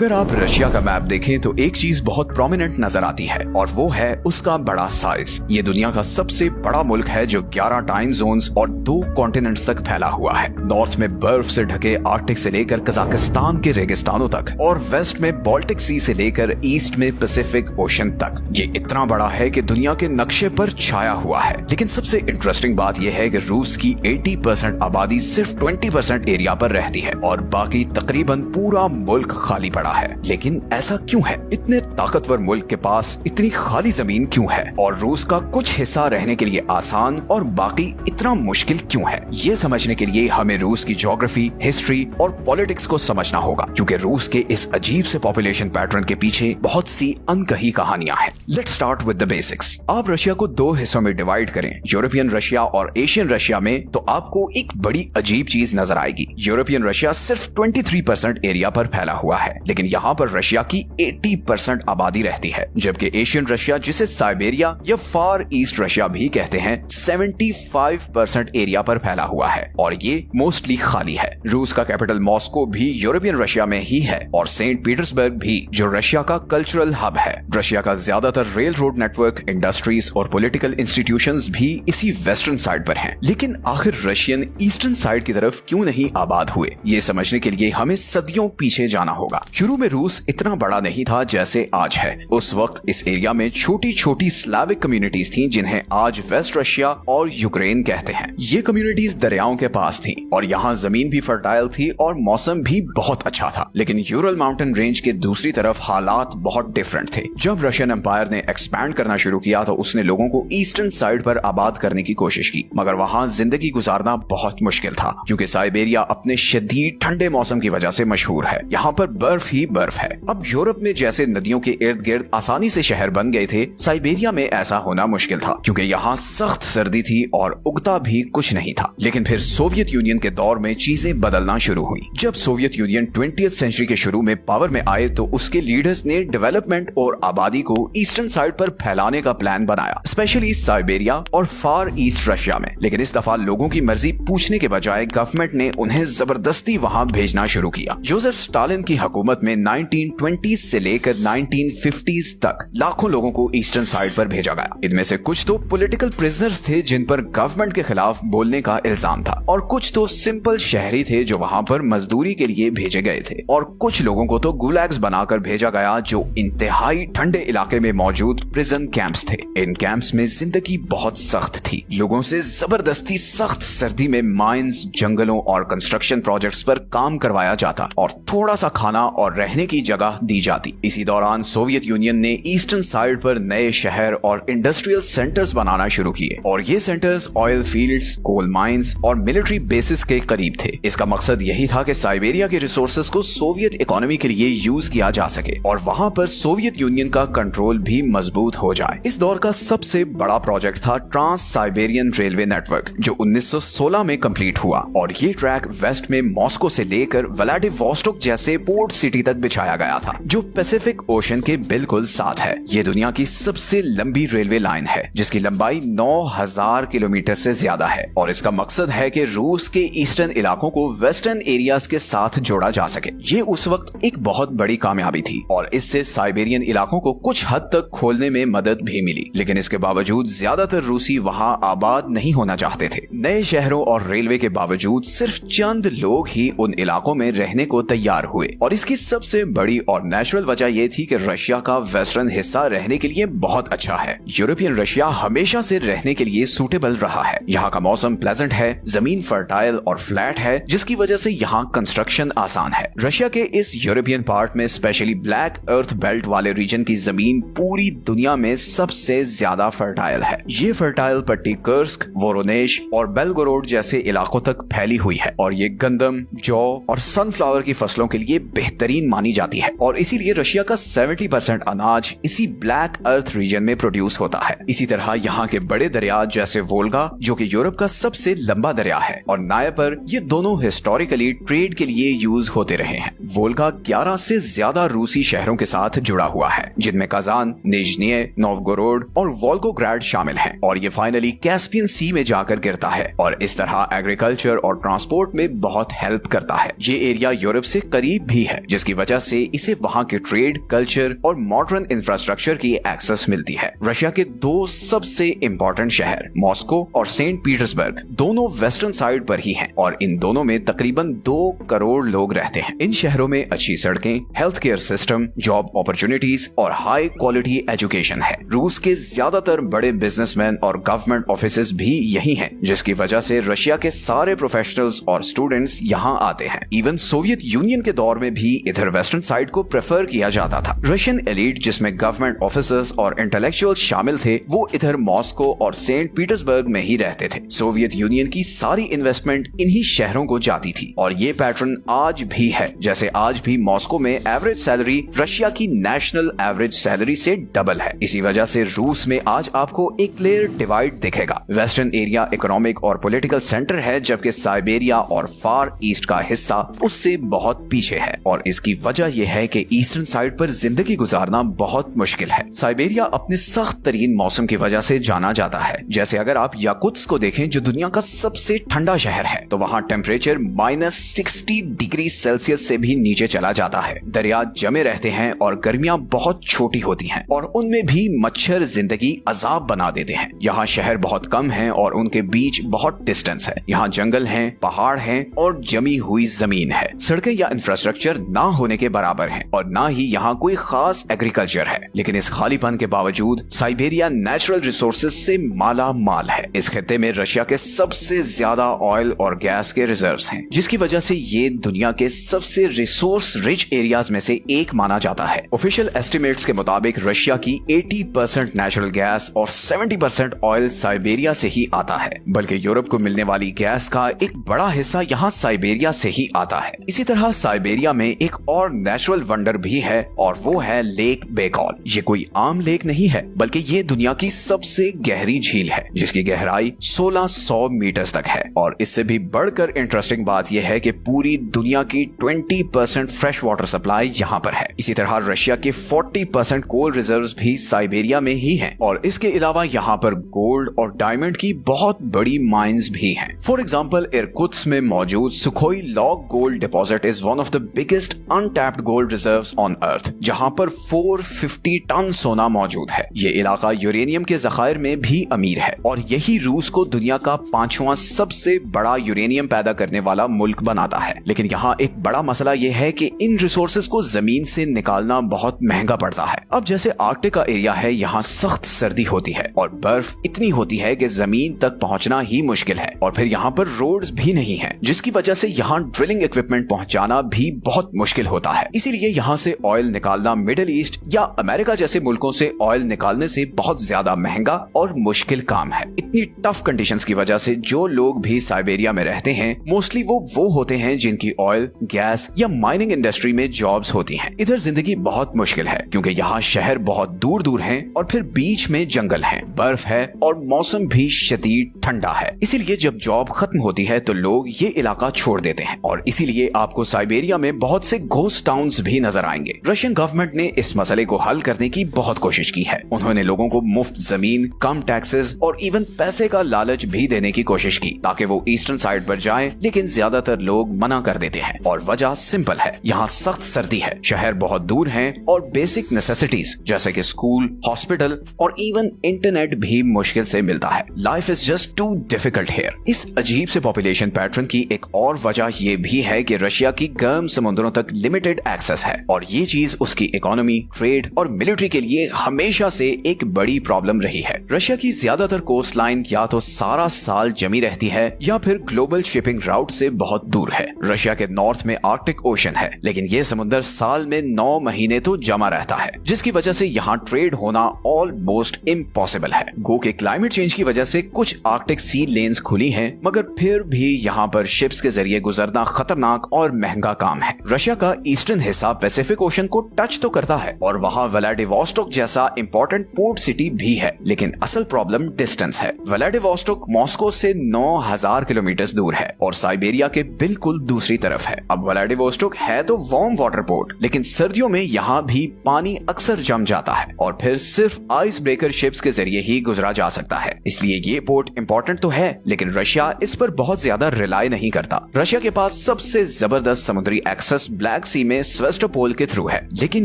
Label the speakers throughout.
Speaker 1: अगर आप रशिया का मैप देखें तो एक चीज बहुत प्रोमिनेंट नजर आती है और वो है उसका बड़ा साइज। ये दुनिया का सबसे बड़ा मुल्क है जो 11 टाइम जोन्स और 2 कॉन्टिनेंट्स तक फैला हुआ है। नॉर्थ में बर्फ से ढके आर्कटिक से लेकर कजाकिस्तान के रेगिस्तानों तक और वेस्ट में बाल्टिक सी से लेकर ईस्ट में पैसिफिक ओशन तक। ये इतना बड़ा है कि दुनिया के नक्शे पर छाया हुआ है। लेकिन सबसे इंटरेस्टिंग बात यह है कि रूस की 80% आबादी सिर्फ 20% एरिया पर रहती है और बाकी तकरीबन पूरा मुल्क खाली पड़ा है। लेकिन ऐसा क्यों है? इतने ताकतवर मुल्क के पास इतनी खाली जमीन क्यों है और रूस का कुछ हिस्सा रहने के लिए आसान और बाकी इतना मुश्किल क्यों है? ये समझने के लिए हमें रूस की ज्योग्राफी, हिस्ट्री और पॉलिटिक्स को समझना होगा, क्योंकि रूस के इस अजीब से पॉपुलेशन पैटर्न के पीछे बहुत सी अनकही कहानियां हैं। Let's start with the basics. आप रशिया को 2 हिस्सों में डिवाइड करें, यूरोपियन रशिया और एशियन रशिया में, तो आपको एक बड़ी अजीब चीज नजर आएगी। यूरोपियन रशिया सिर्फ 23% एरिया पर फैला हुआ है, लेकिन यहाँ पर रशिया की 80% आबादी रहती है, जबकि एशियन रशिया, जिसे साइबेरिया या फार ईस्ट रशिया भी कहते हैं, 75% एरिया पर फैला हुआ है और ये मोस्टली खाली है। रूस का कैपिटल मॉस्को भी यूरोपियन रशिया में ही है और सेंट पीटर्सबर्ग भी, जो रशिया का कल्चरल हब है। रशिया का ज्यादातर रेल रोड नेटवर्क, इंडस्ट्रीज और पॉलिटिकल इंस्टीट्यूशंस भी इसी वेस्टर्न साइड पर हैं। लेकिन आखिर रशियन ईस्टर्न साइड की तरफ क्यों नहीं आबाद हुए? ये समझने के लिए हमें सदियों पीछे जाना होगा। शुरू में रूस इतना बड़ा नहीं था जैसे आज है। उस वक्त इस एरिया में छोटी छोटी स्लाविक कम्युनिटीज थी, जिन्हें आज वेस्ट रशिया और यूक्रेन कहते हैं। ये कम्युनिटीज दरियाओं के पास थी और यहाँ जमीन भी फर्टाइल थी और मौसम भी बहुत अच्छा था। लेकिन यूरल माउंटेन रेंज के दूसरी तरफ हालात बहुत डिफरेंट थे। जब रशियन एम्पायर ने एक्सपैंड करना शुरू किया तो उसने लोगों को ईस्टर्न साइड पर आबाद करने की कोशिश की, मगर वहाँ जिंदगी गुजारना बहुत मुश्किल था, क्योंकि साइबेरिया अपने शदीद ठंडे मौसम की वजह से मशहूर है। यहाँ पर बर्फ ही बर्फ है। अब यूरोप में जैसे नदियों के इर्द गिर्द आसानी से शहर बन गए थे, साइबेरिया में ऐसा होना मुश्किल था, क्योंकि यहाँ सख्त सर्दी थी और उगता भी कुछ नहीं था। लेकिन फिर सोवियत यूनियन के दौर में चीजें बदलना शुरू हुई। जब सोवियत यूनियन 20वीं सेंचुरी के शुरू में पावर में आए तो उसके लीडर्स ने डेवलपमेंट और आबादी को ईस्टर्न साइड पर फैलाने का प्लान बनाया, स्पेशली साइबेरिया और फार ईस्ट रशिया में। लेकिन इस दफा लोगों की मर्जी पूछने के बजाय गवर्नमेंट ने उन्हें जबरदस्ती वहां भेजना शुरू किया। जोसेफ स्टालिन की हुकूमत में 1920s से लेकर 1950s तक लाखों लोगों को ईस्टर्न साइड पर भेजा गया। इनमें से कुछ तो पॉलिटिकल प्रिजनर्स थे जिन पर गवर्नमेंट के खिलाफ बोलने का इल्जाम था, और कुछ तो सिंपल शहरी थे जो वहां पर मजदूरी के लिए भेजे गए थे, और कुछ लोगों को तो गुलैग्स बनाकर भेजा गया जो इंतहाई ठंडे इलाके में मौजूद प्रिजन कैंप्स थे। इन कैंप्स में जिंदगी बहुत सख्त थी। लोगों से जबरदस्ती सख्त सर्दी में माइंस, जंगलों और कंस्ट्रक्शन प्रोजेक्ट्स पर काम करवाया जाता और थोड़ा सा खाना और रहने की जगह दी जाती। इसी दौरान सोवियत यूनियन ने ईस्टर्न साइड पर नए शहर और इंडस्ट्रियल सेंटर्स बनाना शुरू किए, और ये centres oil fields, coal mines और मिलिट्री बेसिस के करीब थे। इसका मकसद यही था कि साइबेरिया के रिसोर्सेज को सोवियत इकोनॉमी के लिए यूज किया जा सके और वहां पर सोवियत यूनियन का कंट्रोल भी मजबूत हो जाए। इस दौर का सबसे बड़ा प्रोजेक्ट था ट्रांस साइबेरियन रेलवे नेटवर्क, जो 1916 में कंप्लीट हुआ, और ये ट्रैक वेस्ट में मॉस्को से लेकर व्लादिवोस्टोक जैसे पोर्ट सिटी तक बिछाया गया था, जो पैसिफिक ओशन के बिल्कुल साथ है। ये दुनिया की सबसे लंबी रेलवे लाइन है, जिसकी लंबाई 9000 किलोमीटर से ज्यादा है, और इसका मकसद है कि रूस के ईस्टर्न इलाकों को वेस्टर्न एरियाज के साथ जोड़ा जा सके। ये उस वक्त एक बहुत बड़ी कामयाबी थी और इससे साइबेरियन इलाकों को कुछ हद तक खोलने में मदद भी मिली। लेकिन इसके बावजूद ज्यादातर रूसी वहां आबाद नहीं होना चाहते थे। नए शहरों और रेलवे के बावजूद सिर्फ चंद लोग ही उन इलाकों में रहने को तैयार हुए, और इसकी सबसे बड़ी और नेचुरल वजह यह थी कि रशिया का वेस्टर्न हिस्सा रहने के लिए बहुत अच्छा है। यूरोपियन रशिया हमेशा से रहने के लिए सूटेबल रहा है। यहाँ का मौसम प्लेजेंट है, जमीन फर्टाइल और फ्लैट है, जिसकी वजह से यहाँ कंस्ट्रक्शन आसान है। रशिया के इस यूरोपियन पार्ट में स्पेशली ब्लैक अर्थ बेल्ट वाले रीजन की जमीन पूरी दुनिया में सबसे ज्यादा फर्टाइल है। ये फर्टाइल पट्टी कर्स्क, वोरोनेश और बेलगोरोड जैसे इलाकों तक फैली हुई है, और ये गंदम, जौ और सनफ्लावर की फसलों के लिए बेहतरीन मानी जाती है, और इसीलिए रशिया का 70% अनाज इसी ब्लैक अर्थ रीजन में प्रोड्यूस होता है। इसी तरह यहाँ के बड़े दरिया जैसे वोल्गा, जो कि यूरोप का सबसे लंबा दरिया है, और नायपर, ये दोनों हिस्टोरिकली ट्रेड के लिए यूज होते रहे हैं। वोल्गा 11 से ज्यादा रूसी शहरों के साथ जुड़ा हुआ है, जिनमें काजान, निज्निये, नोवगोरोड और वोल्गोग्राड शामिल हैं, और ये फाइनली कैस्पियन सी में जाकर गिरता है, और इस तरह एग्रीकल्चर और ट्रांसपोर्ट में बहुत हेल्प करता है। ये एरिया यूरोप से करीब भी है, जिसकी जिसकी वजह से इसे वहाँ के ट्रेड, कल्चर और मॉडर्न इंफ्रास्ट्रक्चर की एक्सेस मिलती है। रशिया के दो सबसे इम्पोर्टेंट शहर मॉस्को और सेंट पीटर्सबर्ग दोनों वेस्टर्न साइड पर ही हैं और इन दोनों में तकरीबन 2 करोड़ लोग रहते हैं। इन शहरों में अच्छी सड़कें, health care system, job opportunities और हाई क्वालिटी एजुकेशन है। रूस के ज्यादातर बड़े बिजनेसमैन और गवर्नमेंट ऑफिसेज भी यही हैं, जिसकी वजह से रशिया के सारे प्रोफेशनल्स और स्टूडेंट्स यहाँ आते हैं। इवन सोवियत यूनियन के दौर में भी इधर वेस्टर्न साइड को प्रेफर किया जाता था। रशियन एलीट जिसमें गवर्नमेंट ऑफिसर्स और इंटेलेक्चुअल शामिल थे, वो इधर मॉस्को और सेंट पीटर्सबर्ग में ही रहते थे। सोवियत यूनियन की सारी इन्वेस्टमेंट इन्हीं शहरों को जाती थी और ये पैटर्न आज भी है। जैसे आज भी मॉस्को में एवरेज सैलरी रशिया की नेशनल एवरेज सैलरी से डबल है। इसी वजह से रूस में आज आपको एक क्लियर डिवाइड दिखेगा। वेस्टर्न एरिया इकोनॉमिक और पॉलिटिकल सेंटर है, जबकि साइबेरिया और फार ईस्ट का हिस्सा उससे बहुत पीछे है और इसकी वजह यह है कि ईस्टर्न साइड पर जिंदगी गुजारना बहुत मुश्किल है। साइबेरिया अपने सख्त तरीन मौसम की वजह से जाना जाता है। जैसे अगर आप याकुत्स्क को देखें जो दुनिया का सबसे ठंडा शहर है, तो वहाँ टेम्परेचर -60 डिग्री सेल्सियस से भी नीचे चला जाता है। दरिया जमे रहते हैं और गर्मियां बहुत छोटी होती हैं और उनमें भी मच्छर जिंदगी अजाब बना देते हैं। यहाँ शहर बहुत कम हैं और उनके बीच बहुत डिस्टेंस है। यहाँ जंगल हैं, पहाड़ हैं और जमी हुई जमीन है। सड़कें या इंफ्रास्ट्रक्चर ना होने के बराबर हैं और ना ही यहाँ कोई खास एग्रीकल्चर है। लेकिन इस खालीपन के बावजूद साइबेरिया नेचुरल रिसोर्सेज से माला माल है। इस खित्ते में रशिया के सबसे ज्यादा ऑयल और गैस के रिजर्व्स हैं, जिसकी वजह से ये दुनिया के सबसे रिसोर्स रिच एरियाज में से एक माना जाता है। ऑफिशियल एस्टिमेट्स के मुताबिक रशिया की 80% नेचुरल गैस और 70% ऑयल साइबेरिया से ही आता है। बल्कि यूरोप को मिलने वाली गैस का एक बड़ा हिस्सा यहाँ साइबेरिया से ही आता है। इसी तरह साइबेरिया में एक और नेचुरल वंडर भी है और वो है लेक बेकॉल। ये कोई आम लेक नहीं है, बल्कि ये दुनिया की सबसे गहरी झील है, जिसकी गहराई 1600 मीटर तक है। और इससे भी बढ़कर इंटरेस्टिंग बात यह है कि पूरी दुनिया की 20% फ्रेश वाटर सप्लाई यहाँ पर है। इसी तरह रशिया के 40% कोल रिजर्व्स भी साइबेरिया में ही हैं और इसके अलावा यहाँ पर गोल्ड और डायमंड की बहुत बड़ी माइंस भी हैं। फॉर एग्जांपल इरकुत्स्क में मौजूद Sukhoi log gold deposit is one of the biggest untapped gold reserves on earth, जहाँ पर 450 टन सोना मौजूद है। ये इलाका यूरेनियम के जखायर में भी अमीर है और यही रूस को दुनिया का 5वां सबसे बड़ा यूरेनियम पैदा करने वाला मुल्क बनाता है। लेकिन यहाँ एक बड़ा मसला यह है कि इन रिसोर्सेज को जमीन से निकालना बहुत महंगा पड़ता है। अब जैसे आर्कटिक का एरिया है, यहाँ सख्त सर्दी होती है और बर्फ इतनी होती है कि जमीन तक पहुँचना ही मुश्किल है और फिर यहाँ पर रोड्स भी नहीं है, जिसकी वजह से यहाँ ड्रिलिंग इक्विपमेंट पहुँचाना भी बहुत मुश्किल होता है। इसीलिए यहाँ से ऑयल निकालना मिडिल ईस्ट या अमेरिका जैसे मुल्कों से ऑयल निकालने से बहुत ज्यादा महंगा और मुश्किल काम है। इतनी टफ कंडीशंस की वजह से जो लोग भी साइबेरिया में रहते हैं, मोस्टली वो होते हैं जिनकी ऑयल, गैस या माइनिंग इंडस्ट्री में जॉब्स होती हैं। इधर जिंदगी बहुत मुश्किल है क्योंकि यहाँ शहर बहुत दूर दूर हैं और फिर बीच में जंगल है, बर्फ है और मौसम भी शदीद ठंडा है। इसीलिए जब जॉब खत्म होती है तो लोग ये इलाका छोड़ देते हैं और इसीलिए आपको साइबेरिया में बहुत से घोस्ट टाउन्स भी नजर आएंगे। रशियन गवर्नमेंट ने इस मसले को हल करने की बहुत कोशिश की है। उन्होंने लोगों को मुफ्त जमीन, कम टैक्सेस और इवन पैसे का लालच भी देने की कोशिश की ताकि वो ईस्टर्न साइड पर जाएं, लेकिन ज्यादातर लोग मना कर देते हैं और वजह सिंपल है, यहाँ सख्त सर्दी है, शहर बहुत दूर हैं और बेसिक नेसेसिटीज जैसे कि स्कूल, हॉस्पिटल और इवन इंटरनेट भी मुश्किल से मिलता है। Life is just too difficult here. इस अजीब से पॉपुलेशन पैटर्न की एक और वजह ये भी है कि रशिया की गर्म समुद्रों तक लिमिटेड एक्सेस है और ये चीज उसकी इकोनॉमी, ट्रेड और मिलिट्री के लिए हमेशा से एक बड़ी प्रॉब्लम रही है। रशिया की ज्यादातर कोस्ट लाइन या तो सारा साल जमी रहती है या फिर ग्लोबल शिपिंग राउट से बहुत दूर है। रशिया के नॉर्थ में आर्कटिक ओशन है, लेकिन ये समुद्र साल में 9 महीने तो जमा रहता है, जिसकी वजह से यहाँ ट्रेड होना ऑलमोस्ट इम्पॉसिबल है। गो के क्लाइमेट चेंज की वजह से कुछ आर्कटिक सी लेन्स खुली हैं, मगर फिर भी यहाँ पर शिप्स के जरिए गुजरना खतरनाक और महंगा काम है। रशिया का ईस्टर्न हिस्सा पैसिफिक ओशन को टच तो करता है और वहाँ व्लादिवोस्टोक जैसा इंपॉर्टेंट पोर्ट सिटी भी है, लेकिन असल प्रॉब्लम डिस्टेंस है। व्लादिवोस्टोक मॉस्को से 9000 किलोमीटर दूर है और साइबेरिया के बिल्कुल दूसरी तरफ है। अब व्लादिवोस्टोक है तो वार्म वाटर पोर्ट, लेकिन सर्दियों में यहाँ भी पानी अक्सर जम जाता है और फिर सिर्फ आइस ब्रेकर शिप्स के जरिए ही गुजरा जा सकता है। इसलिए ये पोर्ट इंपॉर्टेंट तो है, लेकिन रशिया इस पर बहुत ज्यादा रिलाई नहीं करता। रशिया के पास सबसे जबरदस्त समुद्री एक्सेस ब्लैक ब्लैक सी में सेवास्टोपोल के थ्रू है। लेकिन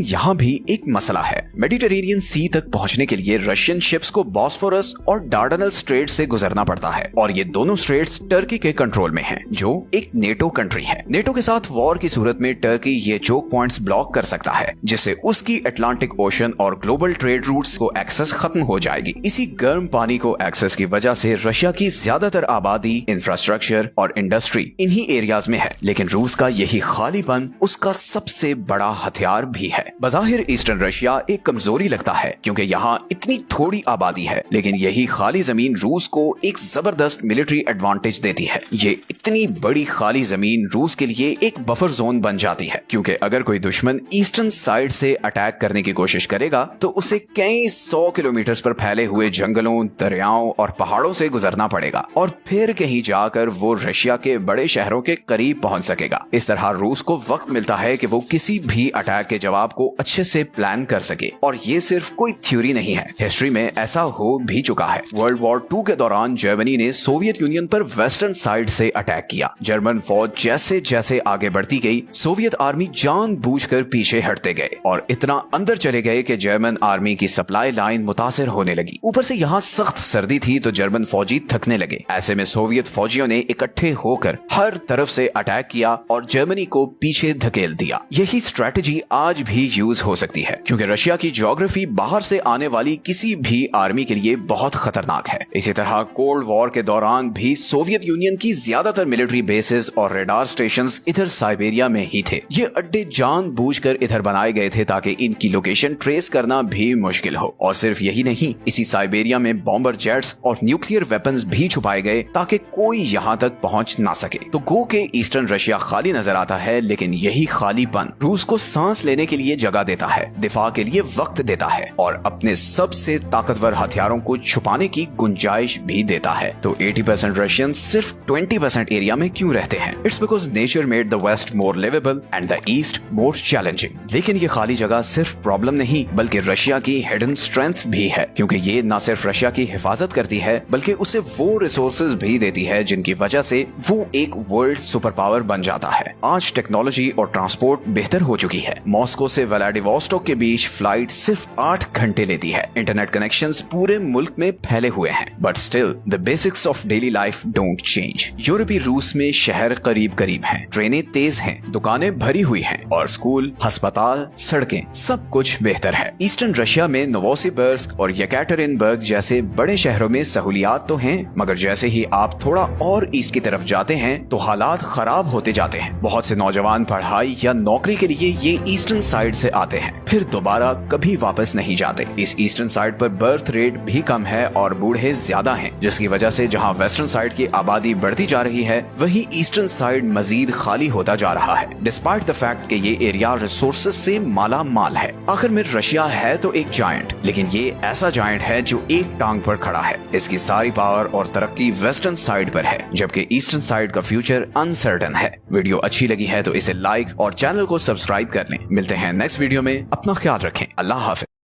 Speaker 1: यहाँ भी एक मसला है। मेडिटेरेनियन सी तक पहुँचने के लिए रशियन शिप्स को बॉस्फोरस और डार्डनल स्ट्रेट से गुजरना पड़ता है और ये दोनों स्ट्रेट्स टर्की के कंट्रोल में हैं, जो एक नेटो कंट्री है। नेटो के साथ वॉर की सूरत में टर्की ये चोक पॉइंट्स ब्लॉक कर सकता है, जिससे उसकी अटलांटिक ओशन और ग्लोबल ट्रेड रूट्स को एक्सेस खत्म हो जाएगी। इसी गर्म पानी को एक्सेस की वजह से रशिया की ज्यादातर आबादी, इंफ्रास्ट्रक्चर और इंडस्ट्री इन्हीं एरियाज में है। लेकिन रूस का यही खालीपन उसका सबसे बड़ा हथियार भी है। बज़ाहिर ईस्टर्न रशिया एक कमजोरी लगता है क्योंकि यहाँ इतनी थोड़ी आबादी है, लेकिन यही खाली जमीन रूस को एक जबरदस्त मिलिट्री एडवांटेज देती है। ये इतनी बड़ी खाली जमीन रूस के लिए एक बफर जोन बन जाती है, क्योंकि अगर कोई दुश्मन ईस्टर्न साइड से अटैक करने की कोशिश करेगा तो उसे कई 100 किलोमीटर पर फैले हुए जंगलों, दरियाओं और पहाड़ों से गुजरना पड़ेगा और फिर कहीं जाकर वो रशिया के बड़े शहरों के करीब पहुंच सकेगा। इस तरह रूस को वक्त मिलता है कि वो किसी भी अटैक के जवाब को अच्छे से प्लान कर सके। और ये सिर्फ कोई थ्योरी नहीं है, हिस्ट्री में ऐसा हो भी चुका है। वर्ल्ड वॉर 2 के दौरान जर्मनी ने सोवियत यूनियन पर वेस्टर्न साइड से अटैक किया। जर्मन फौज जैसे जैसे आगे बढ़ती गई, सोवियत आर्मी जानबूझकर पीछे हटते गए और इतना अंदर चले गए कि जर्मन आर्मी की सप्लाई लाइन मुतासिर होने लगी। ऊपर से यहाँ सख्त सर्दी थी तो जर्मन फौजी थकने लगे। ऐसे में सोवियत फौजियों ने इकट्ठे होकर हर तरफ से अटैक किया और जर्मनी को पीछे धकेल दिया। यही स्ट्रेटेजी आज भी यूज हो सकती है, क्योंकि रशिया की ज्योग्राफी बाहर से आने वाली किसी भी आर्मी के लिए बहुत खतरनाक है। इसी तरह कोल्ड वॉर के दौरान भी सोवियत यूनियन की ज्यादातर मिलिट्री बेसेस और रेडार स्टेशंस इधर साइबेरिया में ही थे। ये अड्डे जानबूझकर इधर बनाए गए थे ताकि इनकी लोकेशन ट्रेस करना भी मुश्किल हो। और सिर्फ यही नहीं, इसी साइबेरिया में बॉम्बर जेट्स और न्यूक्लियर वेपन्स भी छुपाए गए ताकि कोई यहाँ तक पहुँच ना सके। तो गो के ईस्टर्न रशिया खाली नजर आता है, लेकिन यही खालीपन रूस को सांस लेने के लिए जगह देता है, दिफा के लिए वक्त देता है और अपने सबसे ताकतवर हथियारों को छुपाने की गुंजाइश भी देता है। तो 80% रशियन सिर्फ 20% एरिया में क्यों रहते हैं? It's because nature made the West more liveable and the East more challenging. लेकिन ये खाली जगह सिर्फ प्रॉब्लम नहीं, बल्कि रशिया की हिडन स्ट्रेंथ भी है, क्योंकि ये न सिर्फ रशिया की हिफाजत करती है बल्कि उसे वो रिसोर्सेज भी देती है जिनकी वजह से वो एक वर्ल्ड सुपर पावर बन जाता है। आज टेक्नोलॉजी और ट्रांसपोर्ट बेहतर हो चुकी है। मॉस्को से व्लादिवोस्टोक के बीच फ्लाइट सिर्फ 8 घंटे लेती है। इंटरनेट कनेक्शंस पूरे मुल्क में फैले हुए हैं, but still the basics of daily life don't change. यूरोपीय रूस में शहर करीब करीब हैं, ट्रेनें तेज हैं, दुकानें भरी हुई हैं और स्कूल, अस्पताल, सड़कें सब कुछ बेहतर है। ईस्टर्न रशिया में नोवोसिबिर्स्क और येकाटेरिनबर्ग जैसे बड़े शहरों में सहूलियात तो हैं, मगर जैसे ही आप थोड़ा और ईस्ट की तरफ जाते हैं तो हालात खराब होते जाते हैं। बहुत से नौजवान पढ़ाई या नौकरी के लिए ये ईस्टर्न साइड से आते हैं, फिर दोबारा कभी वापस नहीं जाते। इस ईस्टर्न साइड पर बर्थ रेट भी कम है और बूढ़े ज्यादा हैं, जिसकी वजह से जहां वेस्टर्न साइड की आबादी बढ़ती जा रही है, वहीं ईस्टर्न साइड मजीद खाली होता जा रहा है, डिस्पाइट द फैक्ट कि ये एरिया रिसोर्सेज से माला माल है। आखिर में रशिया है तो एक जायंट, लेकिन ये ऐसा जायंट है जो एक टांग पर खड़ा है। इसकी सारी पावर और तरक्की वेस्टर्न साइड पर है, जबकि ईस्टर्न साइड का फ्यूचर अनसर्टन है। वीडियो अच्छी लगी है तो इसे लाइक और चैनल को सब्सक्राइब कर लें। मिलते हैं नेक्स्ट वीडियो में, अपना ख्याल रखें। अल्लाह हाफिज।